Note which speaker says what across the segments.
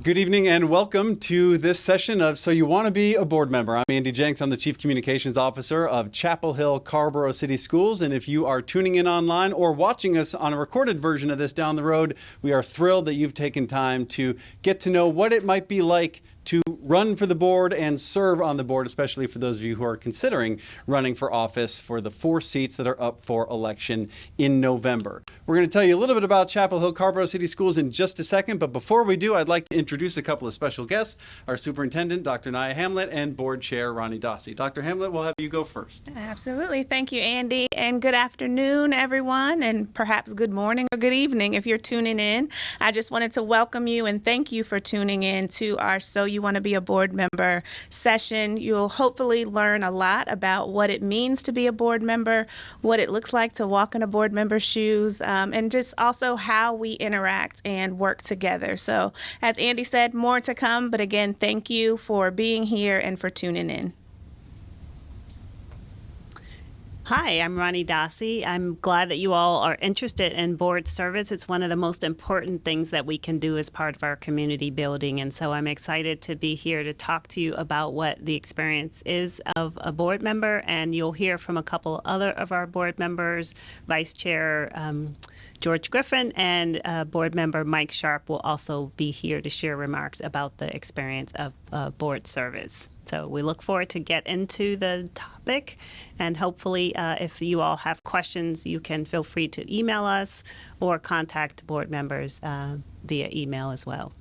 Speaker 1: Good evening and welcome to this session of So You Want to Be a Board Member. I'm Andy Jenks. I'm the Chief Communications Officer of Chapel Hill-Carrboro City Schools. And if you are tuning in online or watching us on a recorded version of this down the road, we are thrilled that you've taken time to get to know what it might be like to run for the board and serve on the board, especially for those of you who are considering running for office for the 4 seats that are up for election in November. We're going to tell you a little bit about Chapel Hill-Carrboro City Schools in just a second, but before we do, I'd like to introduce a couple of special guests, our Superintendent, Dr. Nia Hamlet, and Board Chair, Ronnie Dossi. Dr. Hamlet, we'll have you go first.
Speaker 2: Absolutely. Thank you, Andy, and good afternoon, everyone, and perhaps good morning or good evening if you're tuning in. I just wanted to welcome you and thank you for tuning in to our So You Want to Be a Board Member session. You'll hopefully learn a lot about what it means to be a board member, what it looks like to walk in a board member's shoes, and just also how we interact and work together. So as Andy said, more to come, but again, thank you for being here and for tuning in.
Speaker 3: Hi, I'm Ronnie Dossi. I'm glad that you all are interested in board service. It's one of the most important things that we can do as part of our community building. And so I'm excited to be here to talk to you about what the experience is of a board member. And you'll hear from a couple other of our board members, Vice Chair George Griffin and board member Mike Sharp will also be here to share remarks about the experience of board service. So we look forward to get into the topic, and hopefully if you all have questions, you can feel free to email us or contact board members via email as well.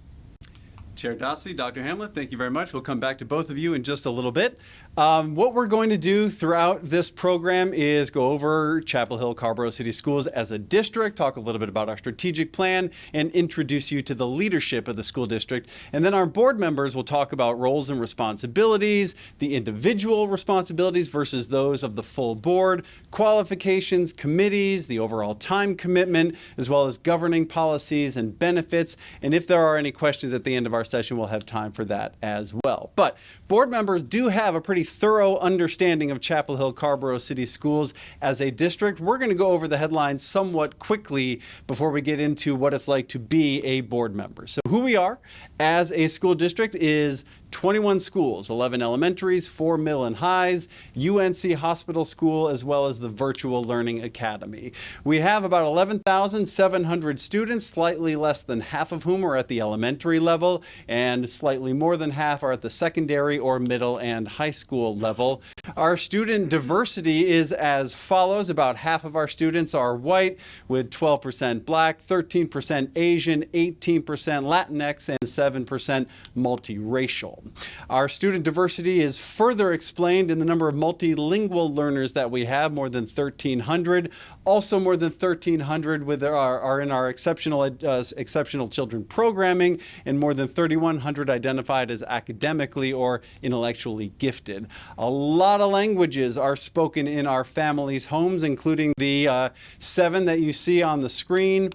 Speaker 1: Chair Dossi, Dr. Hamlet, thank you very much. We'll come back to both of you in just a little bit. What we're going to do throughout this program is go over Chapel Hill-Carrboro City Schools as a district, talk a little bit about our strategic plan, and introduce you to the leadership of the school district. And then our board members will talk about roles and responsibilities, the individual responsibilities versus those of the full board, qualifications, committees, the overall time commitment, as well as governing policies and benefits. And if there are any questions at the end of our session, we'll have time for that as well. But board members do have a pretty thorough understanding of Chapel Hill-Carrboro City Schools as a district. We're going to go over the headlines somewhat quickly before we get into what it's like to be a board member. So who we are as a school district is 21 schools, 11 elementaries, 4 middle and highs, UNC Hospital School, as well as the Virtual Learning Academy. We have about 11,700 students, slightly less than half of whom are at the elementary level, and slightly more than half are at the secondary or middle and high school level. Our student diversity is as follows. About half of our students are white, with 12% Black, 13% Asian, 18% Latinx, and 7% multiracial. Our student diversity is further explained in the number of multilingual learners that we have, more than 1,300. Also more than 1,300 are in our exceptional children programming, and more than 3,100 identified as academically or intellectually gifted. A lot of languages are spoken in our families' homes, including the 7 that you see on the screen,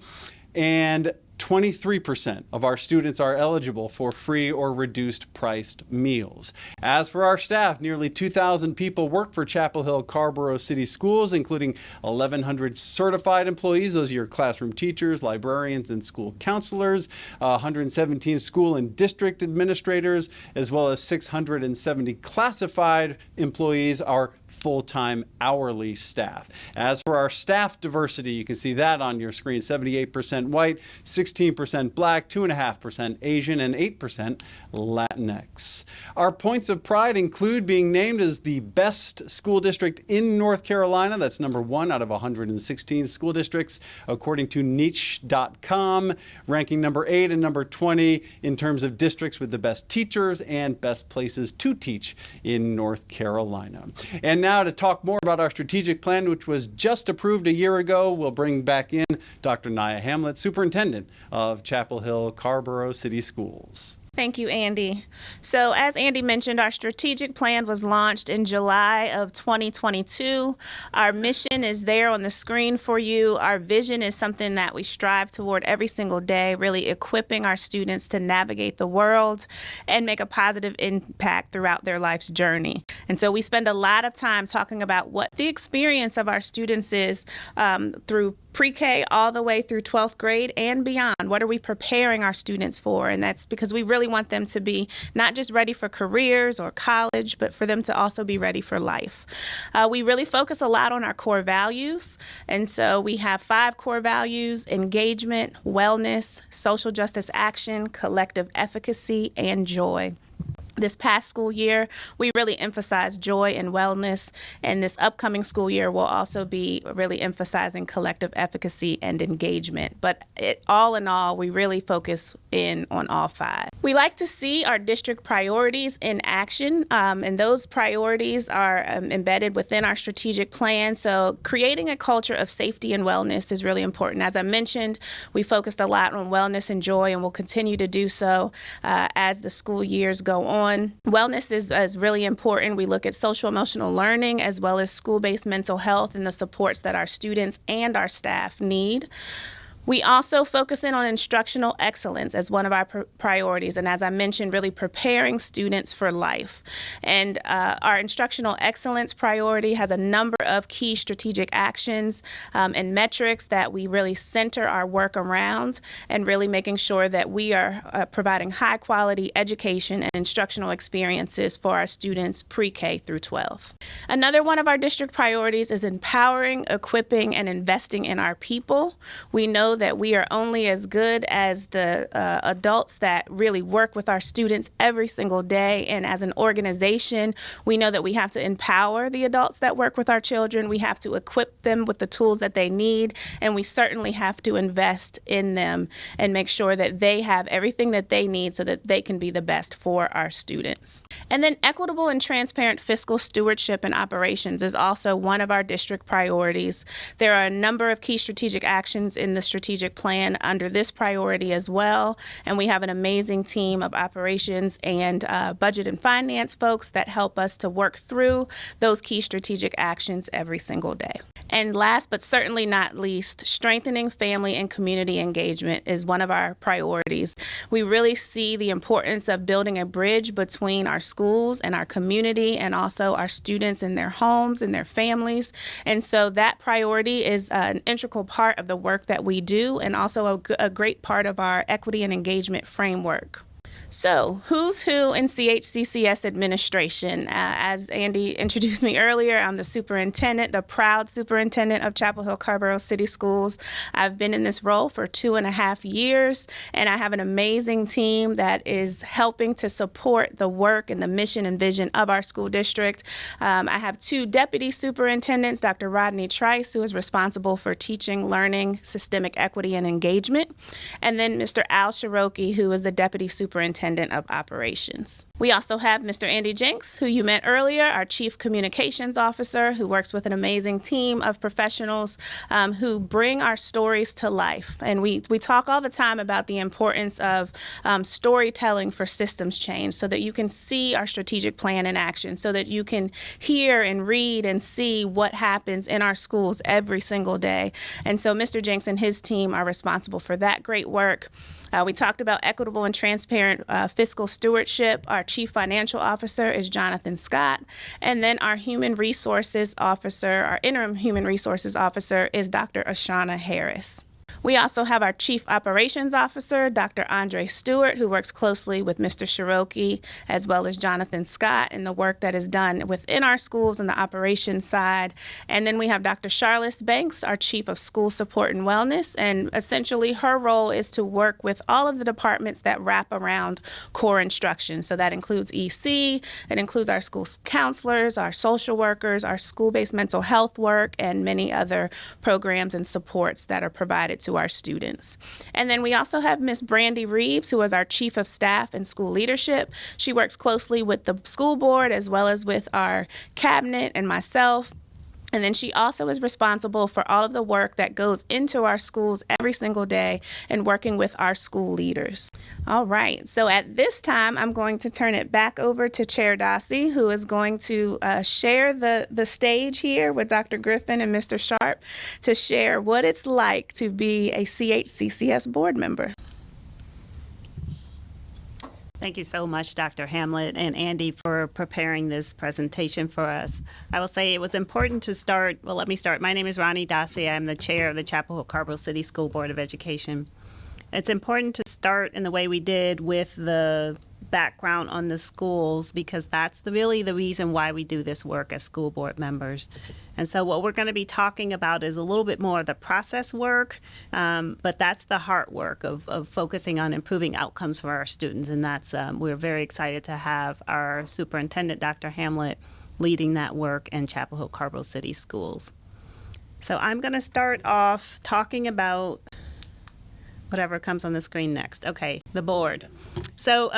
Speaker 1: and 23% of our students are eligible for free or reduced priced meals. As for our staff, nearly 2,000 people work for Chapel Hill-Carrboro City Schools, including 1,100 certified employees. Those are your classroom teachers, librarians, and school counselors, 117 school and district administrators, as well as 670 classified employees are full-time hourly staff. As for our staff diversity, you can see that on your screen, 78% white, 16% Black, 2.5% Asian, and 8% Latinx. Our points of pride include being named as the best school district in North Carolina. That's number 1 out of 116 school districts, according to niche.com, ranking number 8 and number 20 in terms of districts with the best teachers and best places to teach in North Carolina. And now to talk more about our strategic plan, which was just approved a year ago, we'll bring back in Dr. Nia Hamlet, Superintendent of Chapel Hill-Carrboro City Schools.
Speaker 2: Thank you, Andy. So as Andy mentioned, our strategic plan was launched in July of 2022. Our mission is there on the screen for you. Our vision is something that we strive toward every single day, really equipping our students to navigate the world and make a positive impact throughout their life's journey. And so we spend a lot of time talking about what the experience of our students is through pre-K all the way through 12th grade and beyond. What are we preparing our students for? And that's because we really want them to be not just ready for careers or college, but for them to also be ready for life. We really focus a lot on our core values. And so we have 5 core values: engagement, wellness, social justice action, collective efficacy, and joy. This past school year, we really emphasized joy and wellness, and this upcoming school year will also be really emphasizing collective efficacy and engagement. But all in all, we really focus in on all 5. We like to see our district priorities in action, and those priorities are embedded within our strategic plan. So creating a culture of safety and wellness is really important. As I mentioned, we focused a lot on wellness and joy, and will continue to do so as the school years go on. Wellness is really important. We look at social emotional learning as well as school-based mental health and the supports that our students and our staff need. We also focus in on instructional excellence as one of our priorities, and as I mentioned, really preparing students for life. And our instructional excellence priority has a number of key strategic actions and metrics that we really center our work around, and really making sure that we are providing high-quality education and instructional experiences for our students pre-K through 12. Another one of our district priorities is empowering, equipping, and investing in our people. We know that we are only as good as the adults that really work with our students every single day. And as an organization, we know that we have to empower the adults that work with our children. We have to equip them with the tools that they need. And we certainly have to invest in them and make sure that they have everything that they need so that they can be the best for our students. And then equitable and transparent fiscal stewardship and operations is also one of our district priorities. There are a number of key strategic actions in the strategic plan under this priority as well, and we have an amazing team of operations and budget and finance folks that help us to work through those key strategic actions every single day. And last but certainly not least, strengthening family and community engagement is one of our priorities. We really see the importance of building a bridge between our schools and our community, and also our students and their homes and their families. And so that priority is an integral part of the work that we do, and also a great part of our equity and engagement framework. So, who's who in CHCCS administration? As Andy introduced me earlier, I'm the superintendent, the proud superintendent of Chapel Hill-Carrboro City Schools. I've been in this role for 2.5 years, and I have an amazing team that is helping to support the work and the mission and vision of our school district. I have 2 deputy superintendents, Dr. Rodney Trice, who is responsible for teaching, learning, systemic equity, and engagement, and then Mr. Al Shiroki, who is the deputy superintendent of operations. We also have Mr. Andy Jenks, who you met earlier, our chief communications officer, who works with an amazing team of professionals who bring our stories to life. And we talk all the time about the importance of storytelling for systems change, so that you can see our strategic plan in action, so that you can hear and read and see what happens in our schools every single day. And so Mr. Jenks and his team are responsible for that great work. We talked about equitable and transparent fiscal stewardship. Our chief financial officer is Jonathan Scott. And then our human resources officer, our interim human resources officer, is Dr. Ashana Harris. We also have our Chief Operations Officer, Dr. Andre Stewart, who works closely with Mr. Shiroki as well as Jonathan Scott in the work that is done within our schools on the operations side. And then we have Dr. Charlotte Banks, our Chief of School Support and Wellness, and essentially her role is to work with all of the departments that wrap around core instruction. So that includes EC, it includes our school counselors, our social workers, our school-based mental health work, and many other programs and supports that are provided to our students. And then we also have Miss Brandy Reeves, who is our Chief of Staff and School Leadership. She works closely with the school board as well as with our cabinet and myself. And then she also is responsible for all of the work that goes into our schools every single day and working with our school leaders. All right, so at this time, I'm going to turn it back over to Chair Dossie, who is going to share the stage here with Dr. Griffin and Mr. Sharp to share what it's like to be a CHCCS board member.
Speaker 3: Thank you so much, Dr. Hamlet and Andy, for preparing this presentation for us. I will say it was important to start. Well, let me start. My name is Ronnie Dossi. I'm the chair of the Chapel Hill-Carrboro City School Board of Education. It's important to start in the way we did with the background on the schools, because that's really the reason why we do this work as school board members. And so what we're going to be talking about is a little bit more of the process work, but that's the heart work of focusing on improving outcomes for our students. And that's we're very excited to have our superintendent, Dr. Hamlet, leading that work in Chapel Hill-Carrboro City Schools. So I'm going to start off talking about whatever comes on the screen next. Okay, the board. So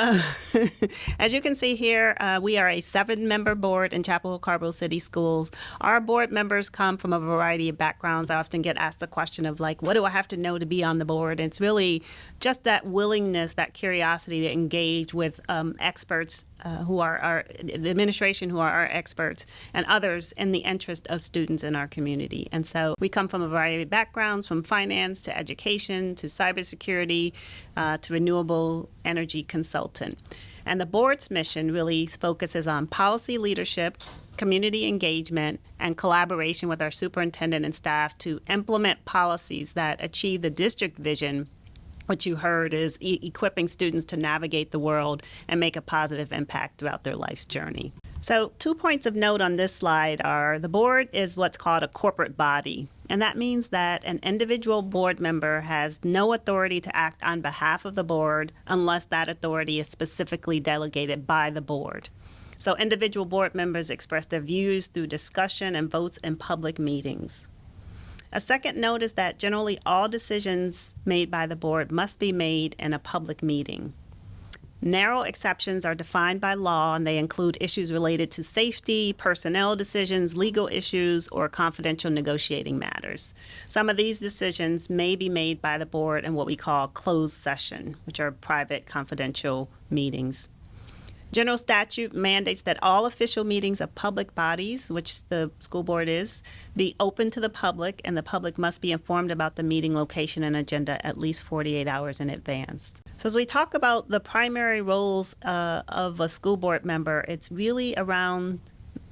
Speaker 3: as you can see here, we are a 7-member board in Chapel Hill-Carrboro City Schools. Our board members come from a variety of backgrounds. I often get asked the question of like, what do I have to know to be on the board? And it's really just that willingness, that curiosity to engage with experts who are the administration, who are our experts, and others in the interest of students in our community. And so we come from a variety of backgrounds, from finance to education to cybersecurity to renewable energy consultant. And the board's mission really focuses on policy leadership, community engagement, and collaboration with our superintendent and staff to implement policies that achieve the district vision. What you heard is equipping students to navigate the world and make a positive impact throughout their life's journey. So 2 points of note on this slide are the board is what's called a corporate body. And that means that an individual board member has no authority to act on behalf of the board unless that authority is specifically delegated by the board. So individual board members express their views through discussion and votes in public meetings. A second note is that generally all decisions made by the board must be made in a public meeting. Narrow exceptions are defined by law, and they include issues related to safety, personnel decisions, legal issues, or confidential negotiating matters. Some of these decisions may be made by the board in what we call closed session, which are private, confidential meetings. General statute mandates that all official meetings of public bodies, which the school board is, be open to the public, and the public must be informed about the meeting location and agenda at least 48 hours in advance. So as we talk about the primary roles of a school board member, it's really around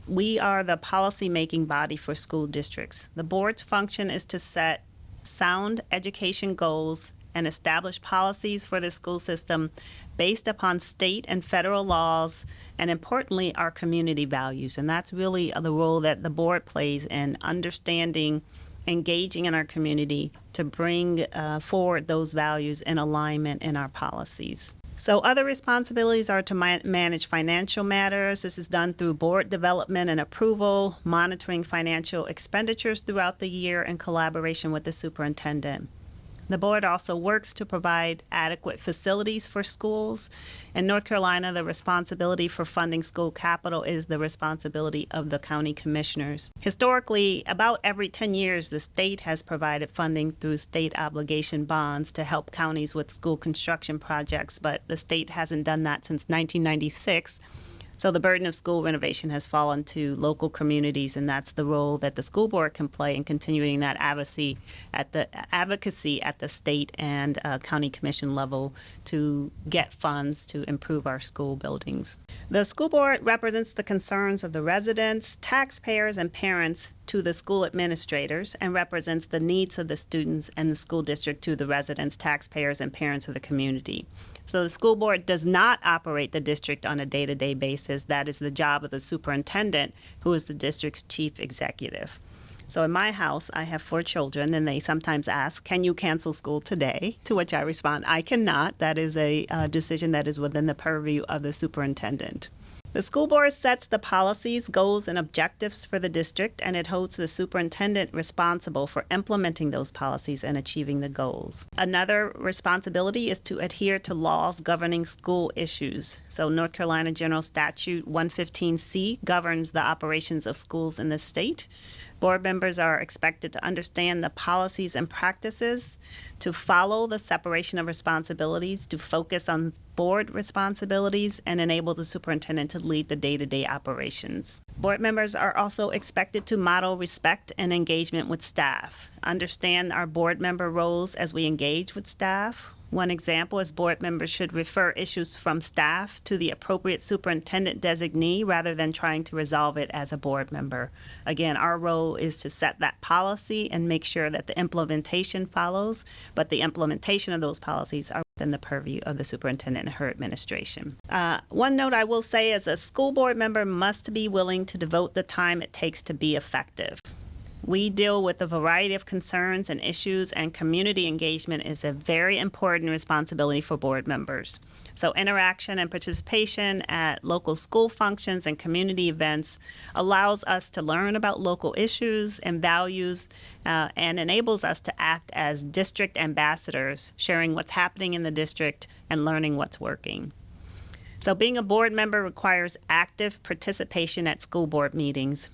Speaker 3: we are the policy-making body for school districts. The board's function is to set sound education goals and establish policies for the school system based upon state and federal laws, and importantly, our community values. And that's really the role that the board plays in understanding, engaging in our community to bring forward those values in alignment in our policies. So other responsibilities are to manage financial matters. This is done through board development and approval, monitoring financial expenditures throughout the year in collaboration with the superintendent. The board also works to provide adequate facilities for schools. In North Carolina, the responsibility for funding school capital is the responsibility of the county commissioners. Historically, about every 10 years, the state has provided funding through state obligation bonds to help counties with school construction projects, but the state hasn't done that since 1996. So the burden of school renovation has fallen to local communities, and that's the role that the school board can play in continuing that advocacy at the state and county commission level to get funds to improve our school buildings. The school board represents the concerns of the residents, taxpayers, and parents to the school administrators, and represents the needs of the students and the school district to the residents, taxpayers, and parents of the community. So the school board does not operate the district on a day-to-day basis. That is the job of the superintendent, who is the district's chief executive. So in my house, I have 4 children, and they sometimes ask, can you cancel school today? To which I respond, I cannot. That is a decision that is within the purview of the superintendent. The school board sets the policies, goals, and objectives for the district, and it holds the superintendent responsible for implementing those policies and achieving the goals. Another responsibility is to adhere to laws governing school issues. So North Carolina General Statute 115C governs the operations of schools in the state. Board members are expected to understand the policies and practices, to follow the separation of responsibilities, to focus on board responsibilities, and enable the superintendent to lead the day-to-day operations. Board members are also expected to model respect and engagement with staff, understand our board member roles as we engage with staff, One example is board members should refer issues from staff to the appropriate superintendent designee rather than trying to resolve it as a board member. Again, our role is to set that policy and make sure that the implementation follows, but the implementation of those policies are within the purview of the superintendent and her administration. One note I will say is a school board member must be willing to devote the time it takes to be effective. We deal with a variety of concerns and issues, and community engagement is a very important responsibility for board members. So interaction and participation at local school functions and community events allows us to learn about local issues and values and enables us to act as district ambassadors, sharing what's happening in the district and learning what's working. So being a board member requires active participation at school board meetings.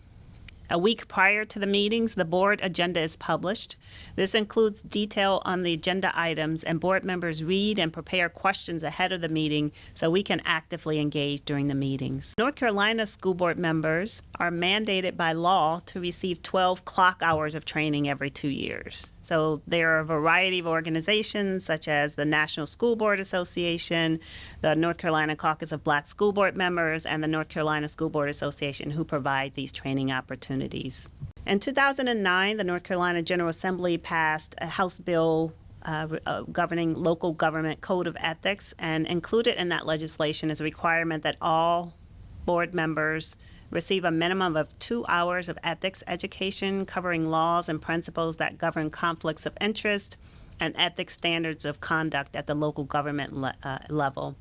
Speaker 3: A week prior to the meetings, the board agenda is published. This includes detail on the agenda items, and board members read and prepare questions ahead of the meeting so we can actively engage during the meetings. North Carolina school board members are mandated by law to receive 12 clock hours of training every 2 years. So there are a variety of organizations such as the National School Board Association, the North Carolina Caucus of Black School Board Members, and the North Carolina School Board Association who provide these training opportunities. In 2009, the North Carolina General Assembly passed a House bill governing local government code of ethics, and included in that legislation is a requirement that all board members receive a minimum of 2 hours of ethics education covering laws and principles that govern conflicts of interest and ethics standards of conduct at the local government level.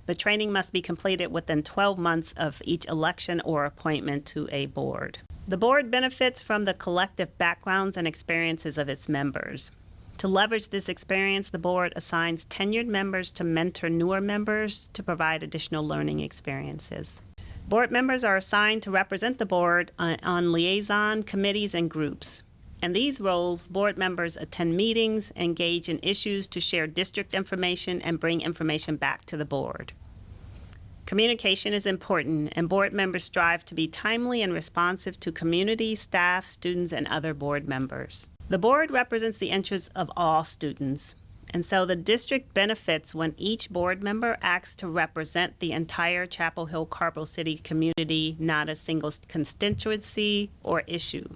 Speaker 3: The training must be completed within 12 months of each election or appointment to a board. The board benefits from the collective backgrounds and experiences of its members. To leverage this experience, the board assigns tenured members to mentor newer members to provide additional learning experiences. Board members are assigned to represent the board on liaison committees and groups. In these roles, board members attend meetings, engage in issues to share district information, and bring information back to the board. Communication is important, and board members strive to be timely and responsive to community, staff, students, and other board members. The board represents the interests of all students, and so the district benefits when each board member acts to represent the entire Chapel Hill-Carrboro City community, not a single constituency or issue.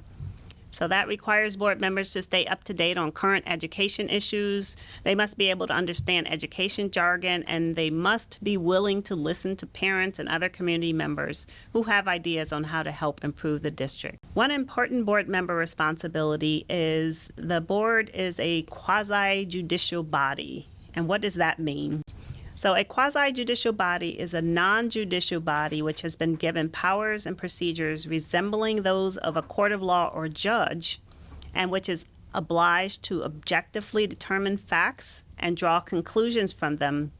Speaker 3: So that requires board members to stay up to date on current education issues. They must be able to understand education jargon, and they must be willing to listen to parents and other community members who have ideas on how to help improve the district. One important board member responsibility is the board is a quasi-judicial body. And what does that mean? So a quasi-judicial body is a non-judicial body which has been given powers and procedures resembling those of a court of law or judge, and which is obliged to objectively determine facts and draw conclusions from them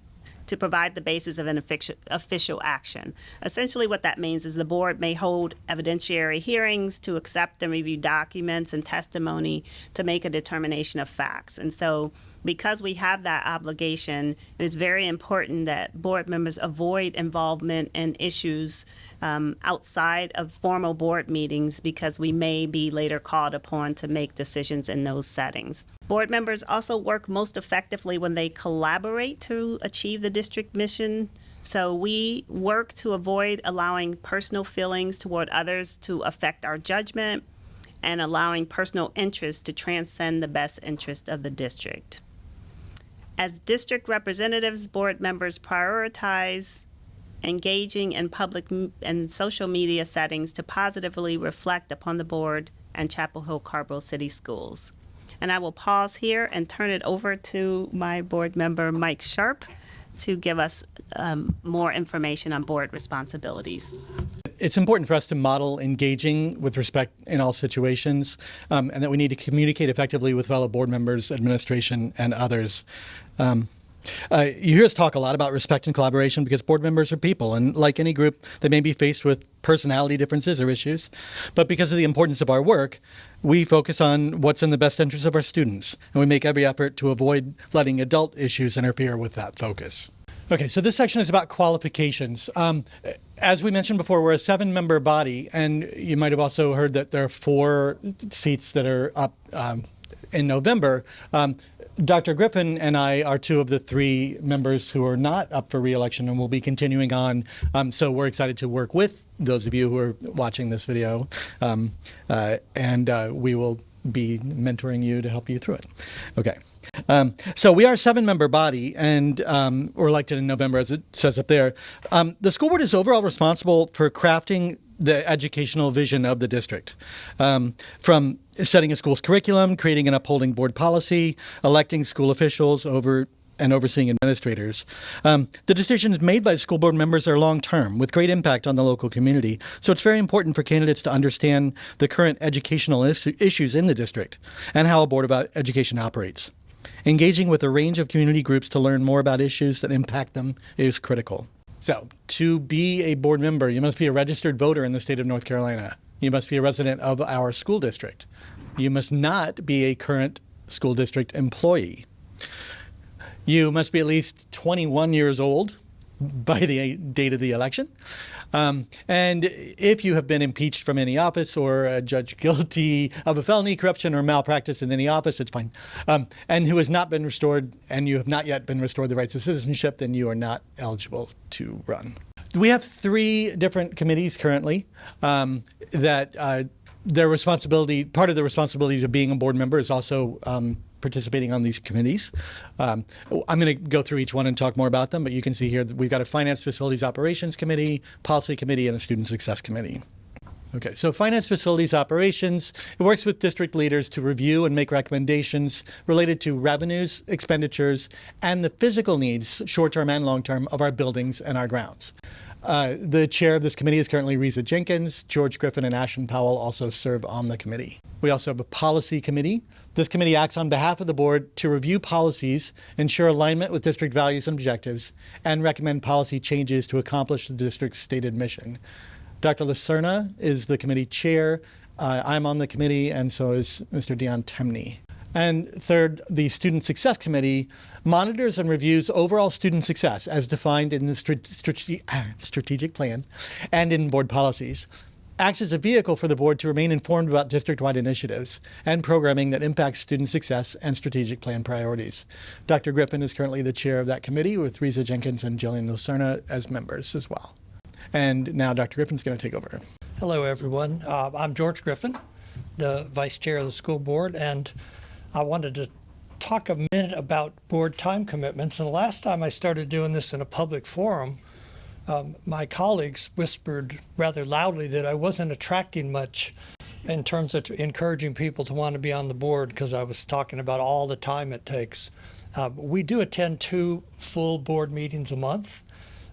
Speaker 3: to provide the basis of an official action. Essentially what that means is the board may hold evidentiary hearings to accept and review documents and testimony to make a determination of facts. And so because we have that obligation, it is very important that board members avoid involvement in issues outside of formal board meetings, because we may be later called upon to make decisions in those settings. Board members also work most effectively when they collaborate to achieve the district mission. So we work to avoid allowing personal feelings toward others to affect our judgment and allowing personal interests to transcend the best interest of the district. As district representatives, board members prioritize engaging in public and social media settings to positively reflect upon the board and Chapel Hill-Carrboro City Schools. And I will pause here and turn it over to my board member, Mike Sharp, to give us more information on board responsibilities.
Speaker 4: It's important for us to model engaging with respect in all situations, and that we need to communicate effectively with fellow board members, administration, and others. You hear us talk a lot about respect and collaboration because board members are people, and like any group, they may be faced with personality differences or issues. But because of the importance of our work, we focus on what's in the best interest of our students, and we make every effort to avoid letting adult issues interfere with that focus. Okay, so this section is about qualifications. As we mentioned before, we're a 7-member body, and you might have also heard that there are 4 seats that are up in November. Dr. Griffin and I are two of the three members who are not up for re-election and will be continuing on. So we're excited to work with those of you who are watching this video, and we will be mentoring you to help you through it. Okay. So we are a 7-member body, and we're elected in November, as it says up there. The school board is overall responsible for crafting the educational vision of the district, from setting a school's curriculum, creating and upholding board policy, electing school officials and overseeing administrators. The decisions made by school board members are long-term, with great impact on the local community. So it's very important for candidates to understand the current educational issues in the district and how a board of education operates. Engaging with a range of community groups to learn more about issues that impact them is critical. So, to be a board member, you must be a registered voter in the state of North Carolina. You must be a resident of our school district. You must not be a current school district employee. You must be at least 21 years old by the date of the election. And if you have been impeached from any office or judged guilty of a felony, corruption, or malpractice in any office, it's fine. And who has not been restored, and you have not yet been restored the rights of citizenship, then you are not eligible to run. We have 3 different committees currently that their responsibility, part of the responsibility of being a board member is also participating on these committees. I'm going to go through each one and talk more about them, but you can see here that we've got a Finance Facilities Operations Committee, Policy Committee, and a Student Success Committee. Okay, so Finance Facilities Operations, it works with district leaders to review and make recommendations related to revenues, expenditures, and the physical needs, short-term and long-term, of our buildings and our grounds. The chair of this committee is currently Risa Jenkins. George Griffin and Ashton Powell also serve on the committee. We also have a policy committee. This committee acts on behalf of the board to review policies, ensure alignment with district values and objectives, and recommend policy changes to accomplish the district's stated mission. Dr. Lacerna is the committee chair. I'm on the committee, and so is Mr. Dion Temney. And third, the Student Success Committee monitors and reviews overall student success as defined in the strategic plan and in board policies. Acts as a vehicle for the board to remain informed about district-wide initiatives and programming that impacts student success and strategic plan priorities. Dr. Griffin is currently the chair of that committee, with Risa Jenkins and Jillian Lacerna as members as well. And now Dr. Griffin's going to take over.
Speaker 5: Hello, everyone. I'm George Griffin, the vice chair of the school board, and I wanted to talk a minute about board time commitments. And the last time I started doing this in a public forum, my colleagues whispered rather loudly that I wasn't attracting much in terms of encouraging people to want to be on the board, because I was talking about all the time it takes. We do attend 2 full board meetings a month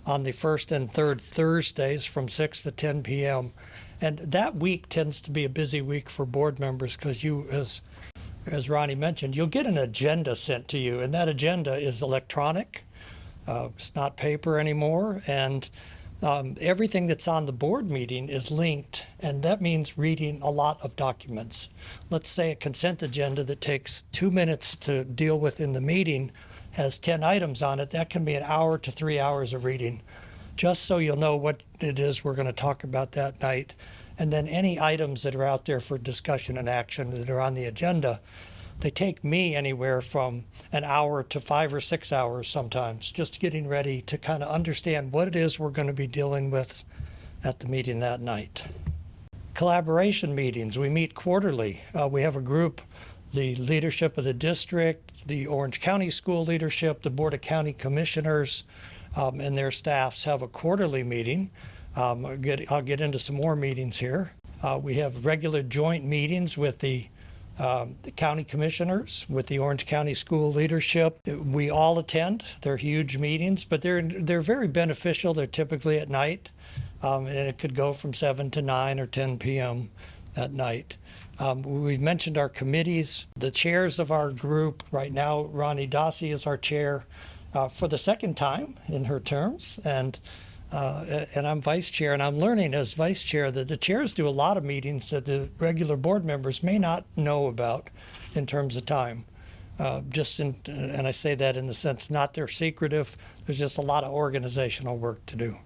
Speaker 5: on the first and third Thursdays from 6 to 10 p.m. And that week tends to be a busy week for board members, because you, as Ronnie mentioned, you'll get an agenda sent to you, and that agenda is electronic. It's not paper anymore, and everything that's on the board meeting is linked, and that means reading a lot of documents. Let's say a consent agenda that takes 2 minutes to deal with in the meeting has 10 items on it. That can be an hour to 3 hours of reading, just so you'll know what it is we're going to talk about that night. And then any items that are out there for discussion and action that are on the agenda, they take me anywhere from an hour to 5 or 6 hours sometimes, just getting ready to kind of understand what it is we're going to be dealing with at the meeting that night. Collaboration meetings, we meet quarterly. We have a group, the leadership of the district, the Orange County School leadership, the Board of County Commissioners, and their staffs have a quarterly meeting. I'll get into some more meetings here. We have regular joint meetings with the county commissioners, with the Orange County School leadership. We all attend. They're huge meetings, but they're very beneficial. They're typically at night, and it could go from 7 to 9 or 10 p.m. at night. We've mentioned our committees. The chairs of our group right now, Ronnie Dossi is our chair for the second time in her terms, and I'm vice chair, and I'm learning as vice chair that the chairs do a lot of meetings that the regular board members may not know about in terms of time. And I say that in the sense not they're secretive, there's just a lot of organizational work to do.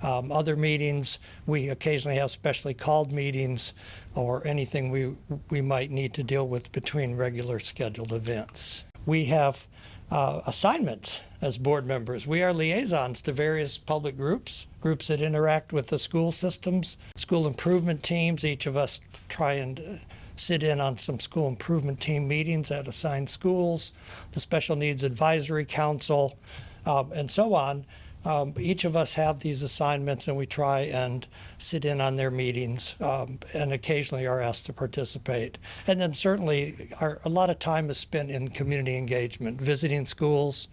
Speaker 5: Other meetings, we occasionally have specially called meetings or anything we might need to deal with between regular scheduled events. We have assignments as board members. We are liaisons to various public groups that interact with the school systems, school improvement teams. Each of us try and sit in on some school improvement team meetings at assigned schools, the Special Needs Advisory Council, and so on. Each of us have these assignments, and we try and sit in on their meetings, and occasionally are asked to participate. And then certainly a lot of time is spent in community engagement, visiting schools,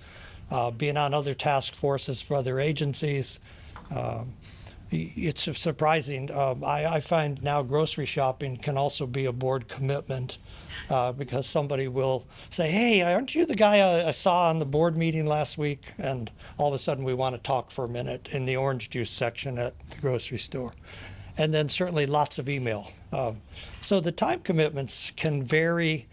Speaker 5: being on other task forces for other agencies. It's surprising. I find now grocery shopping can also be a board commitment, because somebody will say, hey, aren't you the guy I saw on the board meeting last week? And all of a sudden we want to talk for a minute in the orange juice section at the grocery store. And then certainly lots of email. So the time commitments can vary.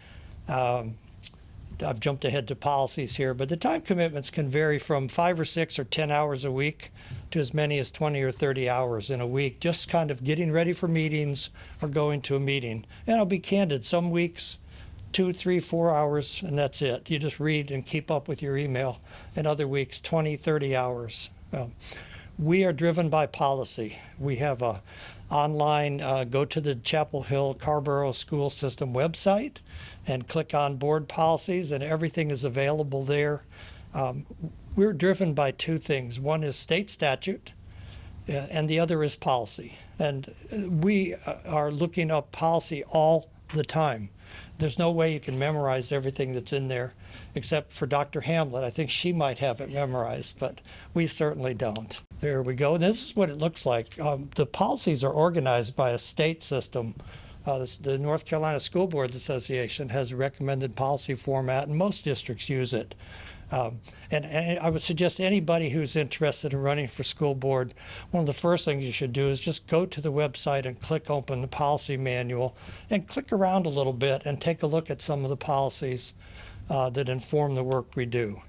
Speaker 5: I've jumped ahead to policies here, but the time commitments can vary from 5 or 6 or 10 hours a week to as many as 20 or 30 hours in a week, just kind of getting ready for meetings or going to a meeting. And I'll be candid, some weeks, 2, 3, 4 hours, and that's it. You just read and keep up with your email. And other weeks, 20, 30 hours. We are driven by policy. We have a online, go to the Chapel Hill-Carrboro School System website and click on board policies, and everything is available there. We're driven by two things. One is state statute, and the other is policy. And we are looking up policy all the time. There's no way you can memorize everything that's in there, except for Dr. Hamlet. I think she might have it memorized, but we certainly don't. There we go. And this is what it looks like. The policies are organized by a state system. The North Carolina School Boards Association has a recommended policy format, and most districts use it. And I would suggest anybody who's interested in running for school board, one of the first things you should do is just go to the website and click open the policy manual and click around a little bit and take a look at some of the policies that inform the work we do.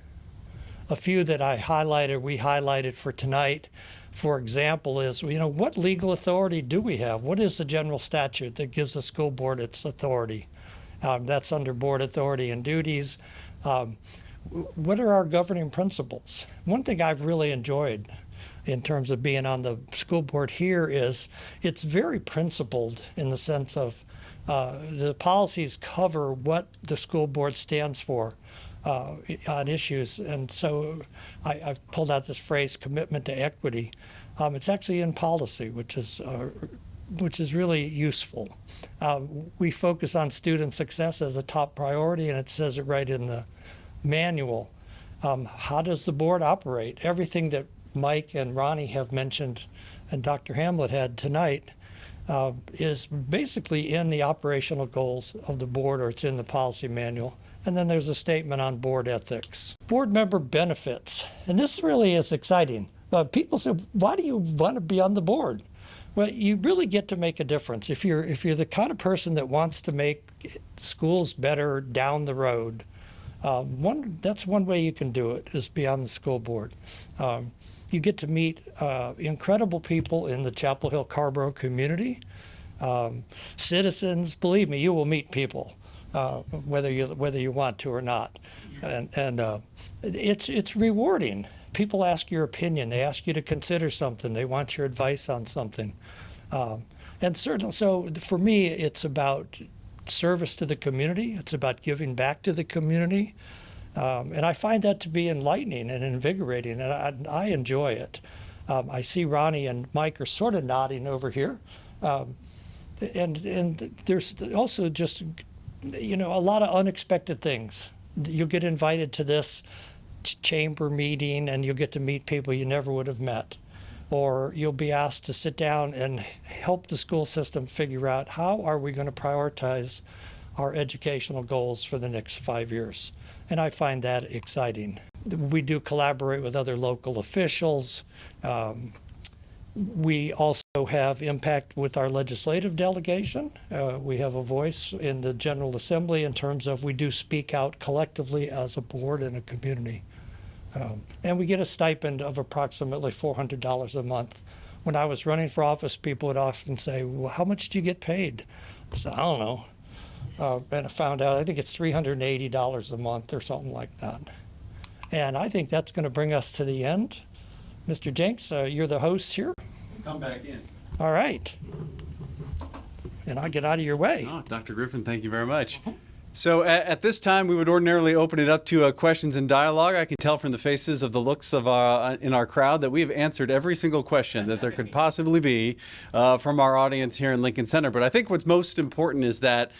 Speaker 5: A few that we highlighted for tonight, for example, is, what legal authority do we have? What is the general statute that gives the school board its authority? That's under board authority and duties. What are our governing principles? One thing I've really enjoyed in terms of being on the school board here is it's very principled in the sense of the policies cover what the school board stands for on issues. And so I pulled out this phrase, commitment to equity. It's actually in policy, which is really useful. We focus on student success as a top priority, and it says it right in the manual. How does the board operate? Everything that Mike and Ronnie have mentioned and Dr. Hamlet had tonight is basically in the operational goals of the board, or it's in the policy manual. And then there's a statement on board ethics. Board member benefits. And this really is exciting. People say, why do you want to be on the board? Well, you really get to make a difference. If you're the kind of person that wants to make schools better down the road, that's one way you can do it, is be on the school board. You get to meet incredible people in the Chapel Hill-Carrboro community. Citizens, believe me, you will meet people, whether you want to or not. And it's rewarding. People ask your opinion. They ask you to consider something. They want your advice on something. And certainly, so for me, it's about service to the community. It's about giving back to the community. And I find that to be enlightening and invigorating, and I enjoy it. I see Ronnie and Mike are sort of nodding over here. And there's also just, a lot of unexpected things. You'll get invited to this chamber meeting, and you'll get to meet people you never would have met. Or you'll be asked to sit down and help the school system figure out how are we going to prioritize our educational goals for the next 5 years. And I find that exciting. We do collaborate with other local officials. We also have impact with our legislative delegation. We have a voice in the General Assembly in terms of we do speak out collectively as a board and a community. And we get a stipend of approximately $400 a month. When I was running for office, people would often say, well, how much do you get paid? I said, I don't know. And I found out, I think it's $380 a month or something like that. And I think that's going to bring us to the end. Mr. Jenks, you're the host here.
Speaker 1: Come back in.
Speaker 5: All right. And I'll get out of your way.
Speaker 1: Oh, Dr. Griffin, thank you very much. So at this time, we would ordinarily open it up to questions and dialogue. I can tell from the faces of the looks of in our crowd that we have answered every single question that there could possibly be from our audience here in Lincoln Center. But I think what's most important is that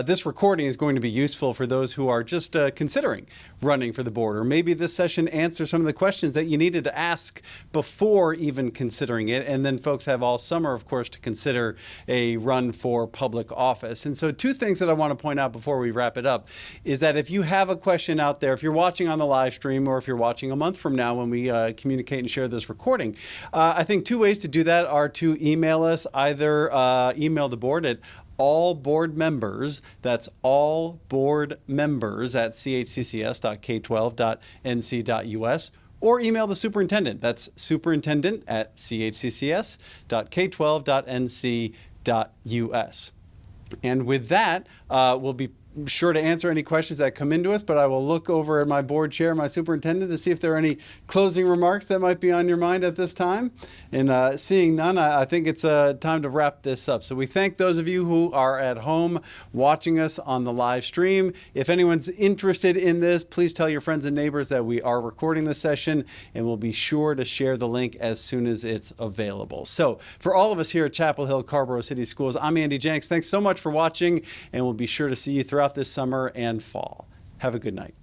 Speaker 1: this recording is going to be useful for those who are just considering running for the board. Or maybe this session answers some of the questions that you needed to ask before even considering it. And then folks have all summer, of course, to consider a run for public office. And so two things that I want to point out before we wrap it up is that if you have a question out there, if you're watching on the live stream or if you're watching a month from now when we communicate and share this recording, I think two ways to do that are to email us, either email the board at all board members, that's all board members at chccs.k12.nc.us, or email the superintendent, that's superintendent@chccs.k12.nc.us. And with that, we'll be sure to answer any questions that come into us, but I will look over at my board chair, my superintendent, to see if there are any closing remarks that might be on your mind at this time. And seeing none, I think it's time to wrap this up. So we thank those of you who are at home watching us on the live stream. If anyone's interested in this, please tell your friends and neighbors that we are recording this session, and we'll be sure to share the link as soon as it's available. So for all of us here at Chapel Hill-Carrboro City Schools, I'm Andy Jenks. Thanks so much for watching, and we'll be sure to see you throughout this summer and fall. Have a good night.